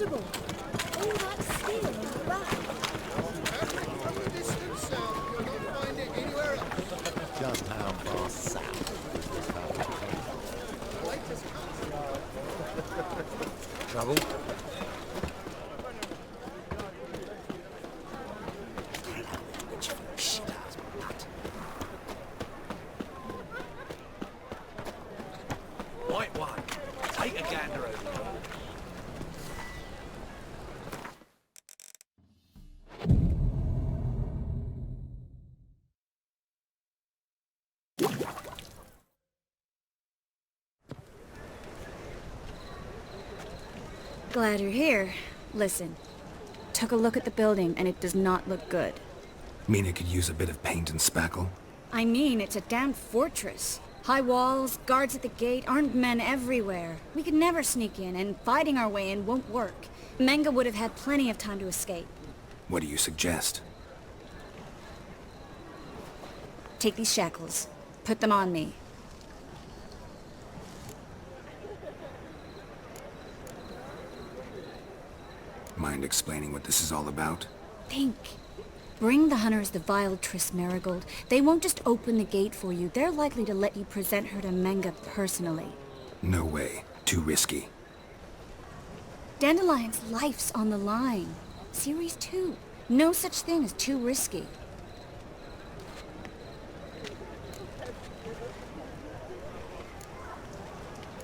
comfortable. All that steel on the back. From a distance south, you'll not find it anywhere else. Just how far south is this carpet? Latest cut. Trouble? White one. Take a gander over there. Glad you're here. Listen, took a look at the building and it does not look good. Mean it could use a bit of paint and spackle? I mean, it's a damn fortress. High walls, guards at the gate, armed men everywhere. We could never sneak in, and fighting our way in won't work. Menge would have had plenty of time to escape. What do you suggest? Take these shackles. Put them on me. Mind explaining what this is all about? Think. Bring the hunters the vile Triss Marigold. They won't just open the gate for you. They're likely to let you present her to Menge personally. No way. Too risky. Dandelion's life's on the line. Series 2. No such thing as too risky.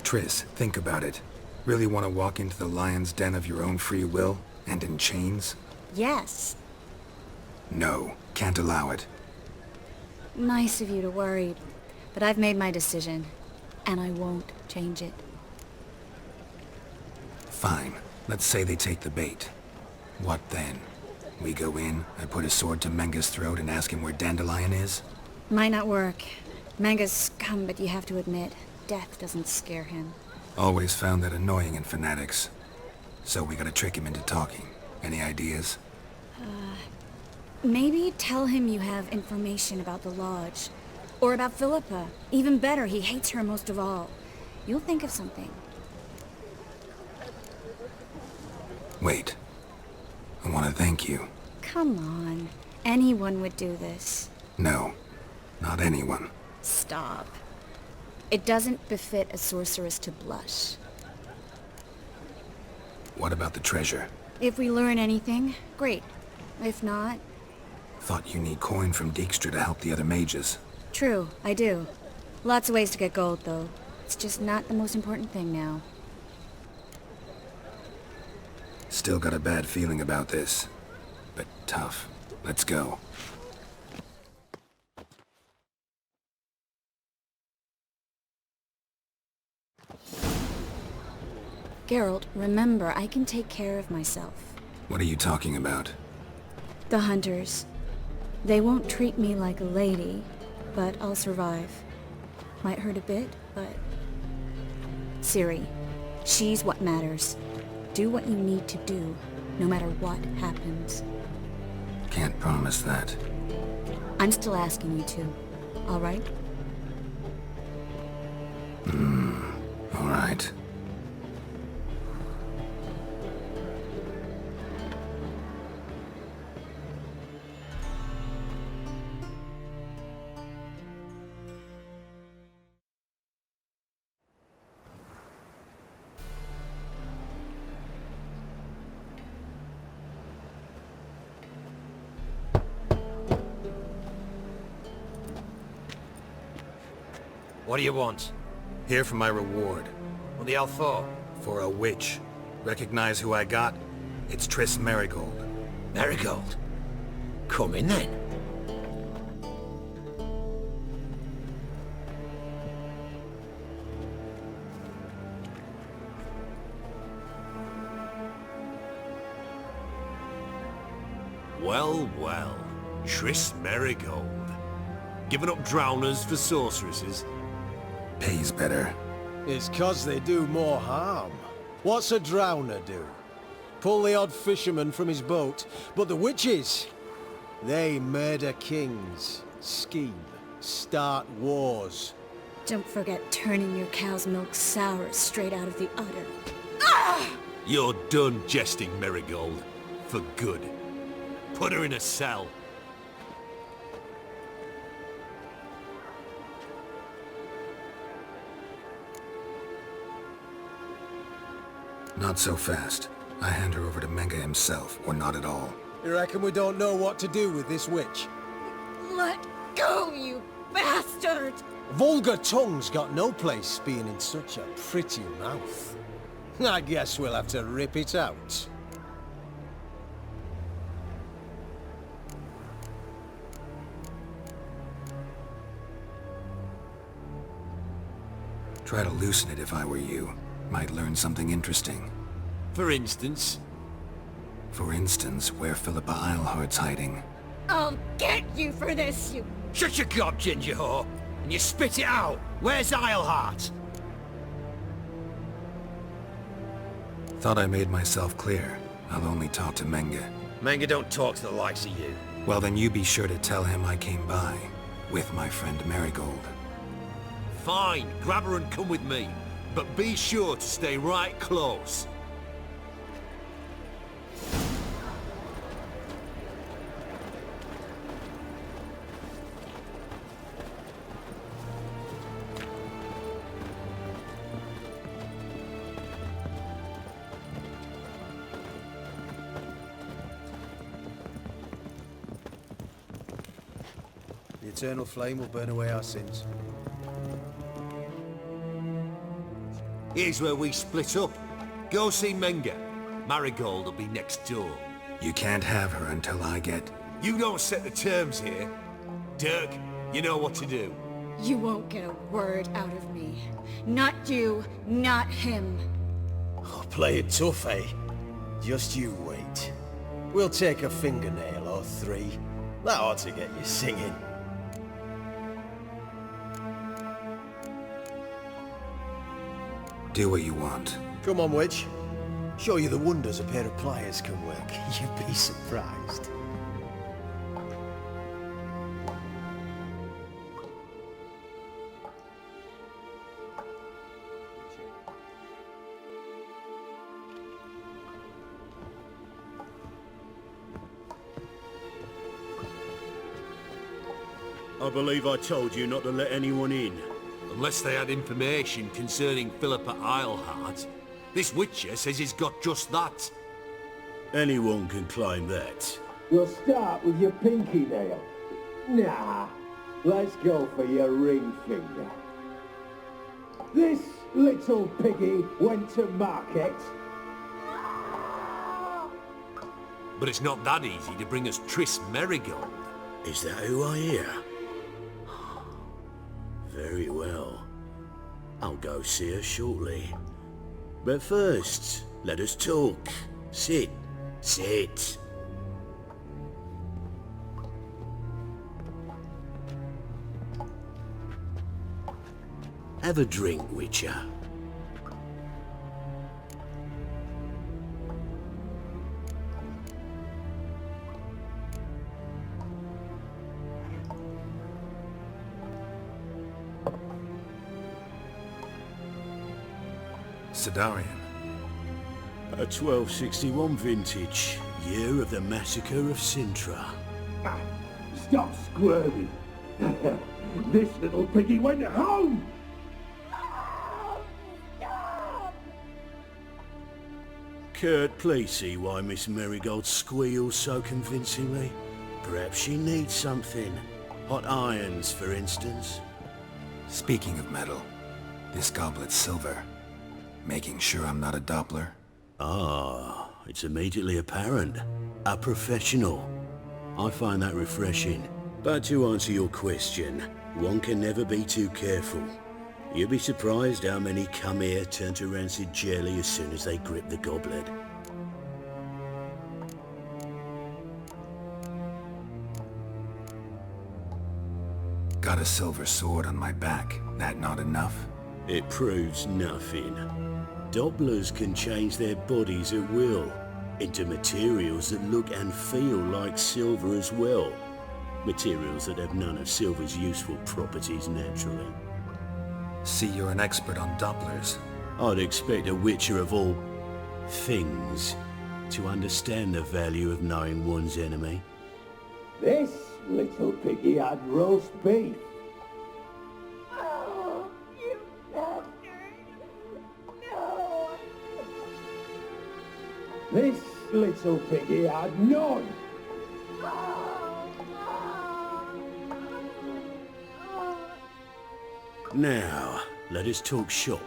Triss, think about it. Really want to walk into the lion's den of your own free will? And in chains? Yes. No. Can't allow it. Nice of you to worry. But I've made my decision. And I won't change it. Fine. Let's say they take the bait. What then? We go in, I put a sword to Menge's throat and ask him where Dandelion is? Might not work. Menge's scum, but you have to admit, death doesn't scare him. Always found that annoying in fanatics. So we gotta trick him into talking. Any ideas? Maybe tell him you have information about the Lodge. Or about Philippa. Even better, he hates her most of all. You'll think of something. Wait. I want to thank you. Come on. Anyone would do this. No. Not anyone. Stop. It doesn't befit a sorceress to blush. What about the treasure? If we learn anything, great. If not... Thought you need coin from Dijkstra to help the other mages. True, I do. Lots of ways to get gold, though. It's just not the most important thing now. Still got a bad feeling about this. But tough. Let's go. Geralt, remember, I can take care of myself. What are you talking about? The hunters. They won't treat me like a lady, but I'll survive. Might hurt a bit, but... Ciri, she's what matters. Do what you need to do, no matter what happens. Can't promise that. I'm still asking you to, all right? All right. What do you want? Here for my reward. What the hell for? For a witch. Recognize who I got? It's Triss Marigold. Marigold? Come in then. Well, well. Triss Marigold. Giving up drowners for sorceresses? Pays better. It's 'cause they do more harm. What's a drowner do? Pull the odd fisherman from his boat. But the witches, they murder kings, scheme, start wars. Don't forget turning your cow's milk sour straight out of the udder. Ah! You're done jesting, Marigold. For good. Put her in a cell. Not so fast. I hand her over to Menga himself, or not at all. You reckon we don't know what to do with this witch? Let go, you bastard! Vulgar tongue's got no place being in such a pretty mouth. I guess we'll have to rip it out. Try to loosen it if I were you. Might learn something interesting. For instance? For instance, where Philippa Eilhart's hiding. I'll get you for this, you... Shut your gob, ginger whore! And you spit it out! Where's Eilhart? Thought I made myself clear. I'll only talk to Menga. Menga don't talk to the likes of you. Well, then you be sure to tell him I came by. With my friend Marigold. Fine, grab her and come with me. But be sure to stay right close. The eternal flame will burn away our sins. Here's where we split up. Go see Menga. Marigold will be next door. You can't have her until I get... You don't set the terms here. Dirk, you know what to do. You won't get a word out of me. Not you, not him. Oh, play it tough, eh? Just you wait. We'll take a fingernail or three. That ought to get you singing. Do what you want. Come on, witch. Show you the wonders a pair of pliers can work. You'd be surprised. I believe I told you not to let anyone in. Unless they had information concerning Philippa Eilhart. This Witcher says he's got just that. Anyone can claim that. We'll start with your pinky nail. Nah, let's go for your ring finger. This little piggy went to market. But it's not that easy to bring us Triss Marigold. Is that who I hear? Very well. I'll go see her shortly. But first, let us talk. Sit. Sit. Have a drink, Witcher. Sidarian. A 1261 vintage, year of the massacre of Sintra. Stop squirming. This little piggy went home. Kurt, please see why Miss Marigold squeals so convincingly. Perhaps she needs something. Hot irons, for instance. Speaking of metal, this goblet's silver. Making sure I'm not a Doppler. Ah, it's immediately apparent. A professional. I find that refreshing. But to answer your question, one can never be too careful. You'd be surprised how many come here turn to rancid jelly as soon as they grip the goblet. Got a silver sword on my back. That not enough? It proves nothing. Dopplers can change their bodies at will, into materials that look and feel like silver as well. Materials that have none of silver's useful properties naturally. See, you're an expert on Dopplers. I'd expect a Witcher of all... things to understand the value of knowing one's enemy. This little piggy had roast beef. You bastard! No! This little piggy had none. Now, let us talk shop.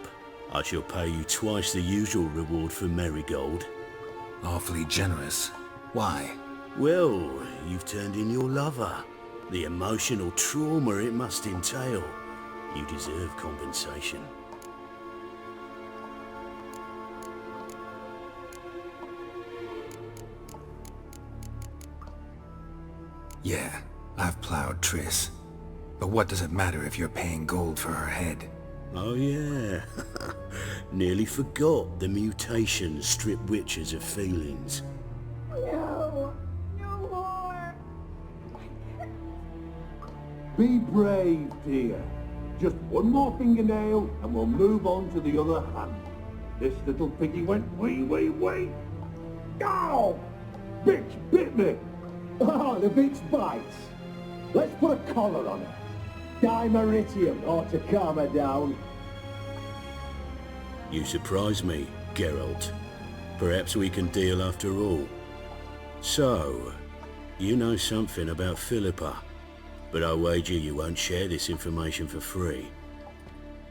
I shall pay you twice the usual reward for marigold. Awfully generous. Why? Well, you've turned in your lover. The emotional trauma it must entail. You deserve compensation. Yeah, I've plowed Triss. But what does it matter if you're paying gold for her head? Oh yeah. Nearly forgot the mutations strip witches of feelings. No! No more! Be brave, dear. Just one more fingernail and we'll move on to the other hand. This little piggy went wee. Ow! Bitch bit me! Oh, the bitch bites. Let's put a collar on her. Dimeritium ought to calm her down. You surprise me, Geralt. Perhaps we can deal after all. So, you know something about Philippa, but I wager you won't share this information for free.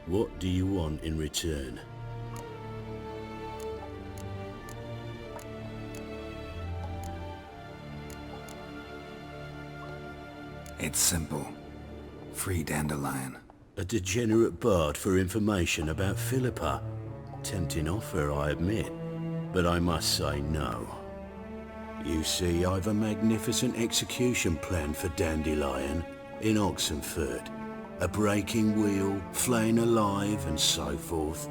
What do you want in return? It's simple. Free Dandelion. A degenerate bard for information about Philippa. Tempting offer, I admit, but I must say no. You see, I've a magnificent execution plan for Dandelion in Oxenford. A breaking wheel, flaying alive, and so forth.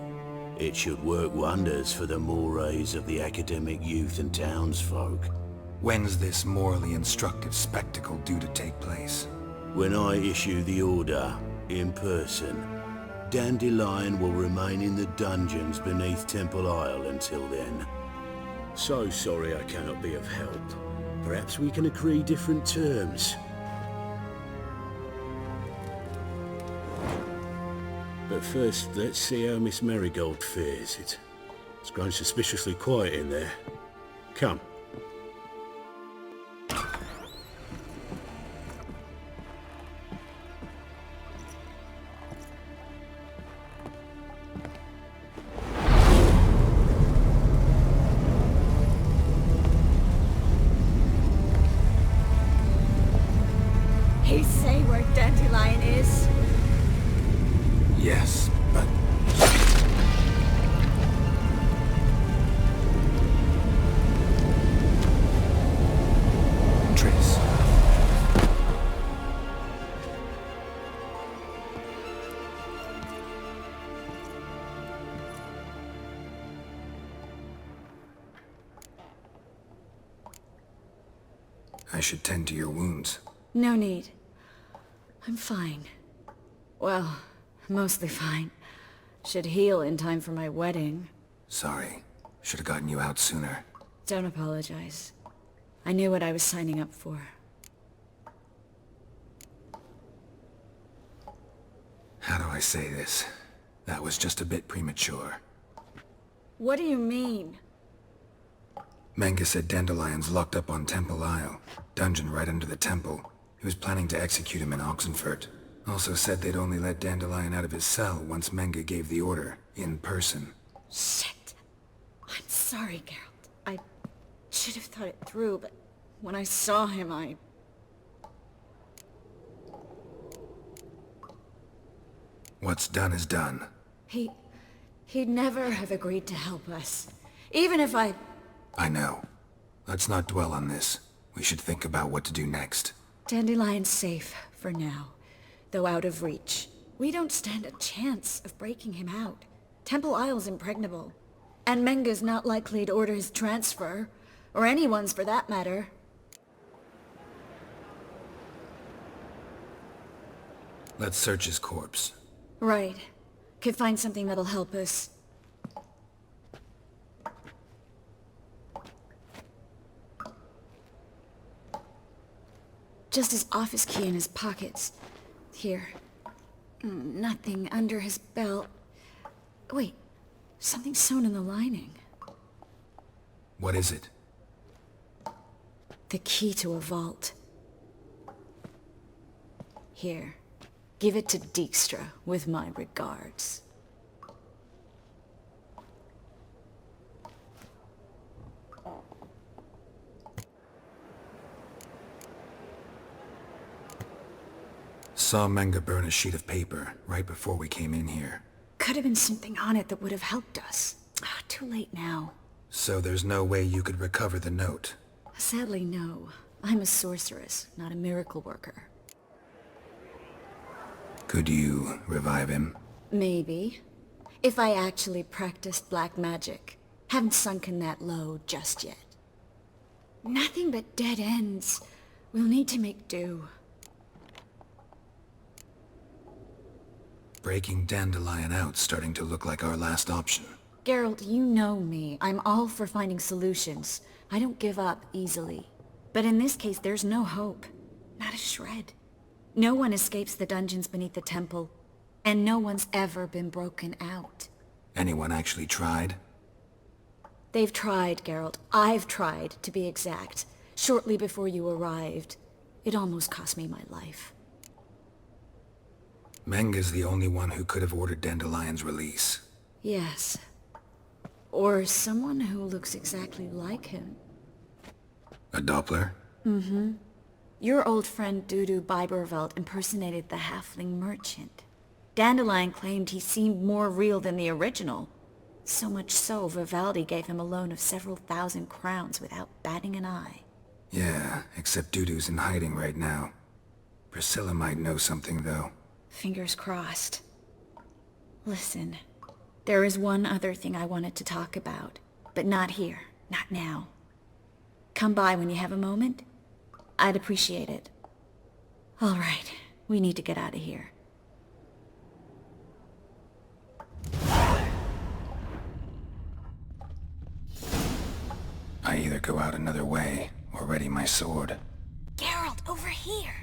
It should work wonders for the mores of the academic youth and townsfolk. When's this morally instructive spectacle due to take place? When I issue the order, in person, Dandelion will remain in the dungeons beneath Temple Isle until then. So sorry I cannot be of help. Perhaps we can agree different terms. But first, let's see how Miss Marigold fares. It's grown suspiciously quiet in there. Come. He say where Dandelion is? Yes, but... Triss. I should tend to your wounds. No need. I'm fine. Well, mostly fine. Should heal in time for my wedding. Sorry. Should have gotten you out sooner. Don't apologize. I knew what I was signing up for. How do I say this? That was just a bit premature. What do you mean? Menga said Dandelion's locked up on Temple Isle. Dungeon right under the temple. He was planning to execute him in Oxenfurt. Also said they'd only let Dandelion out of his cell once Menga gave the order, in person. Shit. I'm sorry, Geralt. I should have thought it through, but when I saw him, What's done is done. He'd never have agreed to help us. Even if I know. Let's not dwell on this. We should think about what to do next. Dandelion's safe, for now. Though out of reach. We don't stand a chance of breaking him out. Temple Isle's impregnable. And Menga's not likely to order his transfer. Or anyone's for that matter. Let's search his corpse. Right. Could find something that'll help us. Just his office key in his pockets. Here. Nothing under his belt. Wait, something sewn in the lining. What is it? The key to a vault. Here, give it to Dijkstra with my regards. Saw Menge burn a sheet of paper right before we came in here. Could have been something on it that would have helped us. Too late now. So there's no way you could recover the note? Sadly, no. I'm a sorceress, not a miracle worker. Could you revive him? Maybe. If I actually practiced black magic. Haven't sunken that low just yet. Nothing but dead ends. We'll need to make do. Breaking Dandelion out's starting to look like our last option. Geralt, you know me. I'm all for finding solutions. I don't give up easily. But in this case, there's no hope. Not a shred. No one escapes the dungeons beneath the temple, and no one's ever been broken out. Anyone actually tried? They've tried, Geralt. I've tried, to be exact. Shortly before you arrived. It almost cost me my life. Menge's the only one who could have ordered Dandelion's release. Yes. Or someone who looks exactly like him. A Doppler? Mm-hmm. Your old friend Dudu Biberveld impersonated the halfling merchant. Dandelion claimed he seemed more real than the original. So much so, Vivaldi gave him a loan of several thousand crowns without batting an eye. Yeah, except Dudu's in hiding right now. Priscilla might know something, though. Fingers crossed. Listen, there is one other thing I wanted to talk about, but not here, not now. Come by when you have a moment. I'd appreciate it. All right, we need to get out of here. I either go out another way, or ready my sword. Geralt, over here!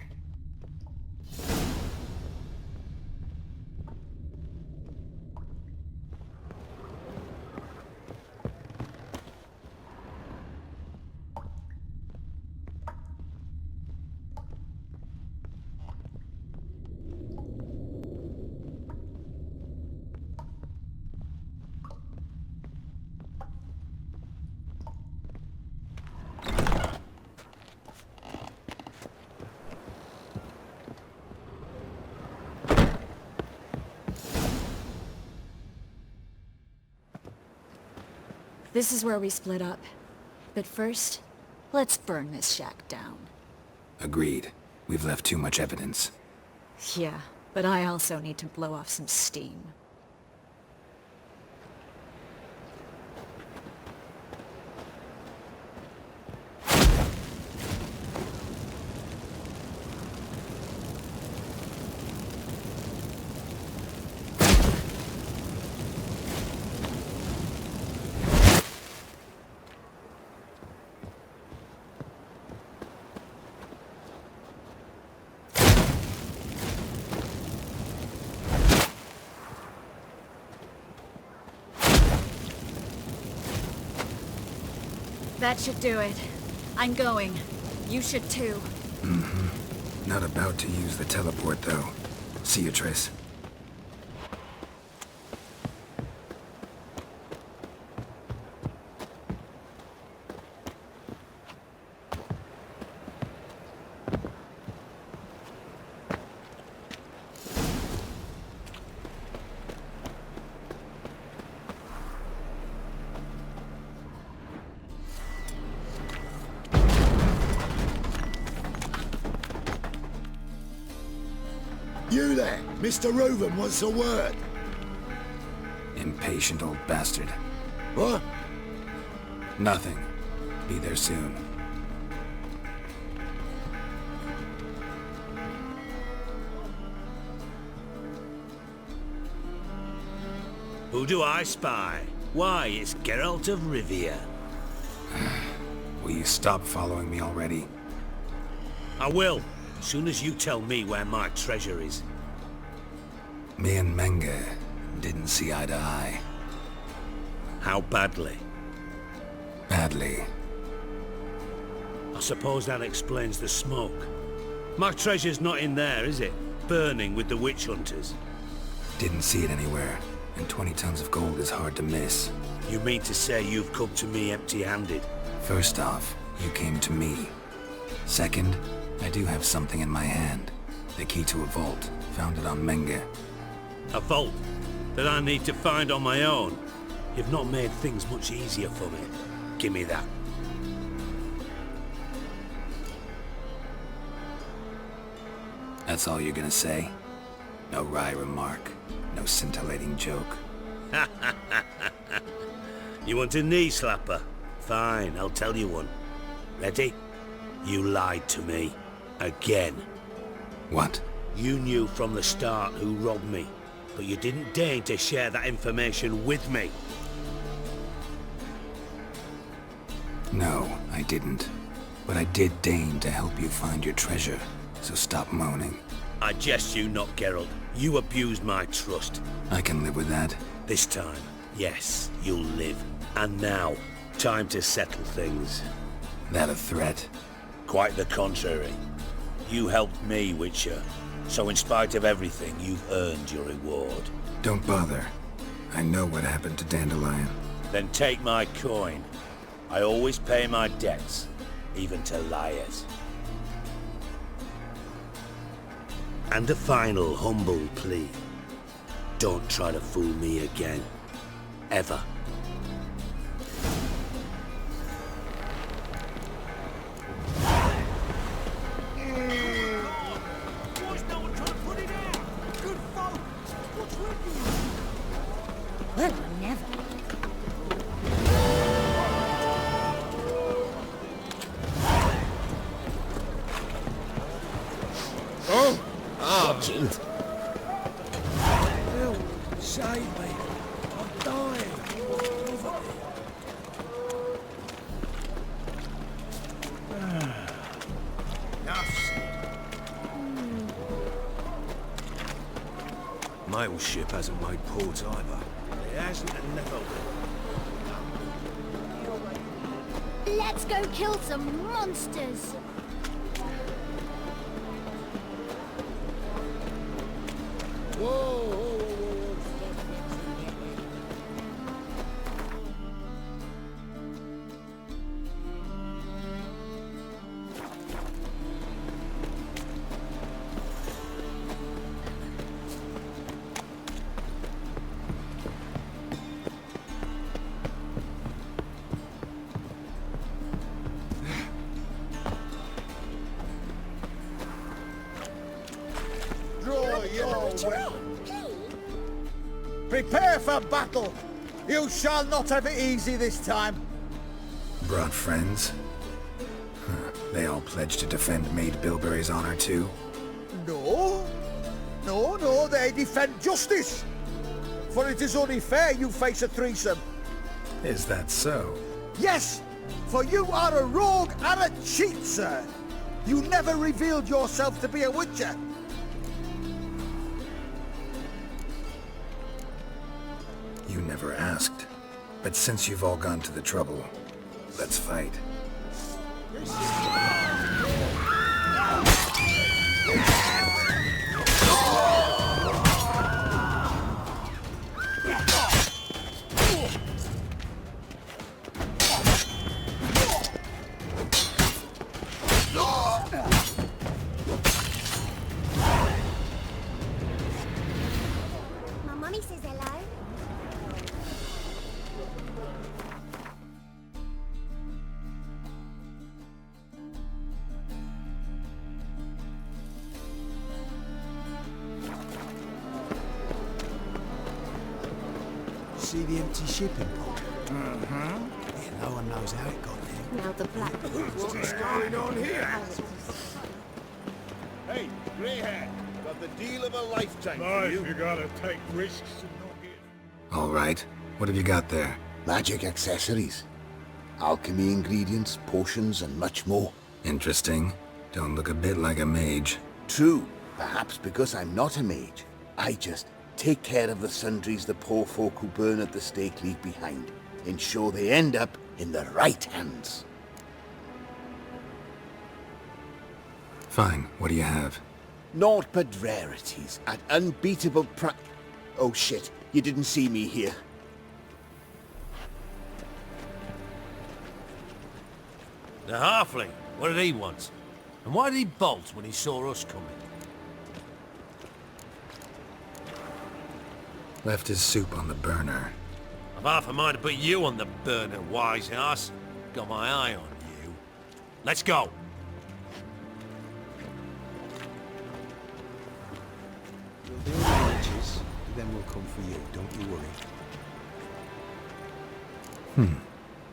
This is where we split up. But first, let's burn this shack down. Agreed. We've left too much evidence. Yeah, but I also need to blow off some steam. That should do it. I'm going. You should too. Mm-hmm. Not about to use the teleport, though. See you, Triss. You there! Mr. Reuven wants a word! Impatient old bastard. What? Nothing. Be there soon. Who do I spy? Why, it's Geralt of Rivia. Will you stop following me already? I will. Soon as you tell me where my treasure is. Me and Menge didn't see eye to eye. How badly? Badly. I suppose that explains the smoke. My treasure's not in there, is it? Burning with the witch hunters. Didn't see it anywhere, and 20 tons of gold is hard to miss. You mean to say you've come to me empty-handed? First off, you came to me. Second, I do have something in my hand. The key to a vault, found it on Menge. A vault that I need to find on my own? You've not made things much easier for me. Give me that. That's all you're gonna say? No wry remark, no scintillating joke. You want a knee slapper? Fine, I'll tell you one. Ready? You lied to me. Again. What? You knew from the start who robbed me, but you didn't deign to share that information with me. No, I didn't. But I did deign to help you find your treasure, so stop moaning. I jest you not, Geralt. You abused my trust. I can live with that. This time, yes, you'll live. And now, time to settle things. That a threat? Quite the contrary. You helped me, Witcher. So in spite of everything, you've earned your reward. Don't bother. I know what happened to Dandelion. Then take my coin. I always pay my debts, even to liars. And a final humble plea. Don't try to fool me again. Ever. Well, never. Watching. Help! Save me! I'm dying! Mail ship hasn't made port either. It hasn't and never will. Let's go kill some monsters! Whoa, whoa, whoa, whoa, Draw your weapon. Prepare for battle! You shall not have it easy this time! Brought friends? Huh. They all pledged to defend Maid Bilberry's honor too? No. No, they defend justice! For it is only fair you face a threesome. Is that so? Yes! For you are a rogue and a cheat, sir! You never revealed yourself to be a witcher! You never asked. But since you've all gone to the trouble, let's fight. My mummy says hello. See the empty shipping pod? Yeah, no one knows how it got there. Now the black. What's going on here? Hey, grey hair. Got the deal of a lifetime for you. You gotta take risks and not get... All right. What have you got there? Magic accessories. Alchemy ingredients, potions, and much more. Interesting. Don't look a bit like a mage. True, perhaps because I'm not a mage. I just take care of the sundries the poor folk who burn at the stake leave behind, ensure they end up in the right hands. Fine, what do you have? Naught but rarities at unbeatable Oh shit, you didn't see me here. The halfling, what did he want? And why did he bolt when he saw us coming? Left his soup on the burner. I've half a mind to put you on the burner, wise ass. Got my eye on you. Let's go. We'll do the witches, then we'll come for you, don't you worry.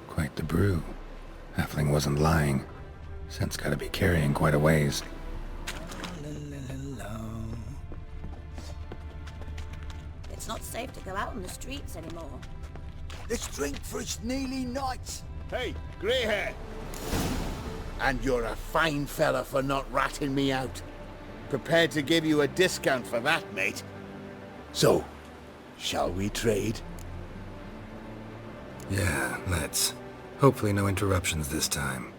Quite the brew. Halfling wasn't lying. Scent's gotta be carrying quite a ways. It's not safe to go out on the streets anymore. Let's drink for its nearly night. Hey, grey hair. And you're a fine fella for not ratting me out. Prepared to give you a discount for that, mate. So, shall we trade? Yeah, let's. Hopefully no interruptions this time.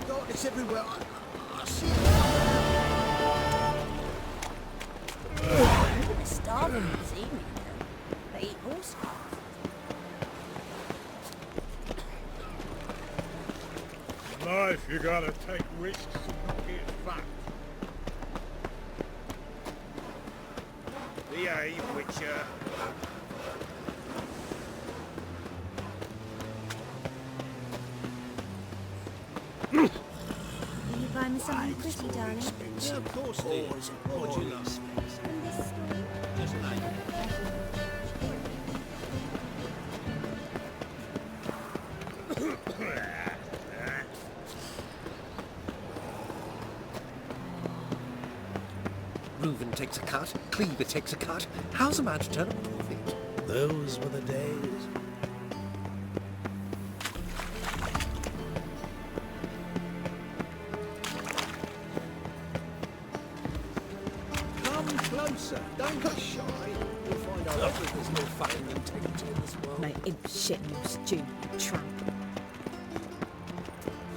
Darkness everywhere. I see They're starving this evening, though. They eat horse cars. In life, you gotta take risks and not get fat. Behave, Witcher. Will you buy me something pretty, darling? Yeah, of course, dear. What would you love? From this store? Just like... Reuven takes a cut, Cleaver takes a cut. How's a man to turn a profit? Those were the days. Come closer, don't be shy. You'll find out there's no fucking integrity in this world. Mate, imp shit, you stupid tramp.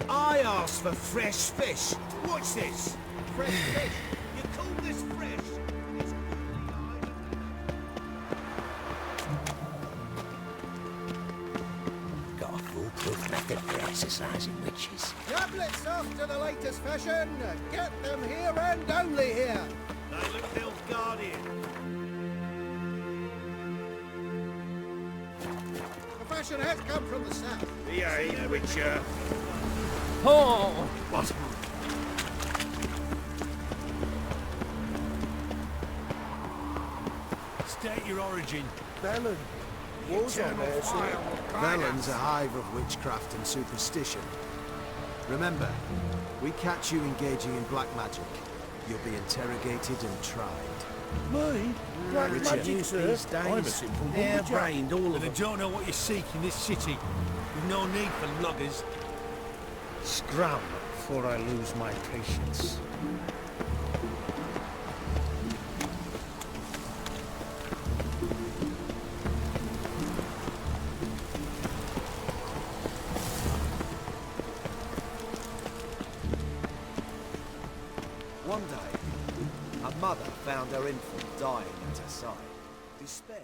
I asked for fresh fish. What's this? Fresh fish? You call this fresh? Got a foolproof method for exercising witches. Tablets after the latest fashion. Get them here and only here. They look Guardian. The fashion has come from the south. Behave, Witcher. Oh! What? State your origin. Velen. Was on there, sir. Velen's a hive of witchcraft and superstition. Remember, we catch you engaging in black magic. You'll be interrogated and tried. Me? Black magic, Youth sir? these days, I'm a simple hair-brained, all And of they them. don't know what you seek in this city. With no need for loggers. Scram before I lose my patience. One day, a mother found her infant dying at her side. Despair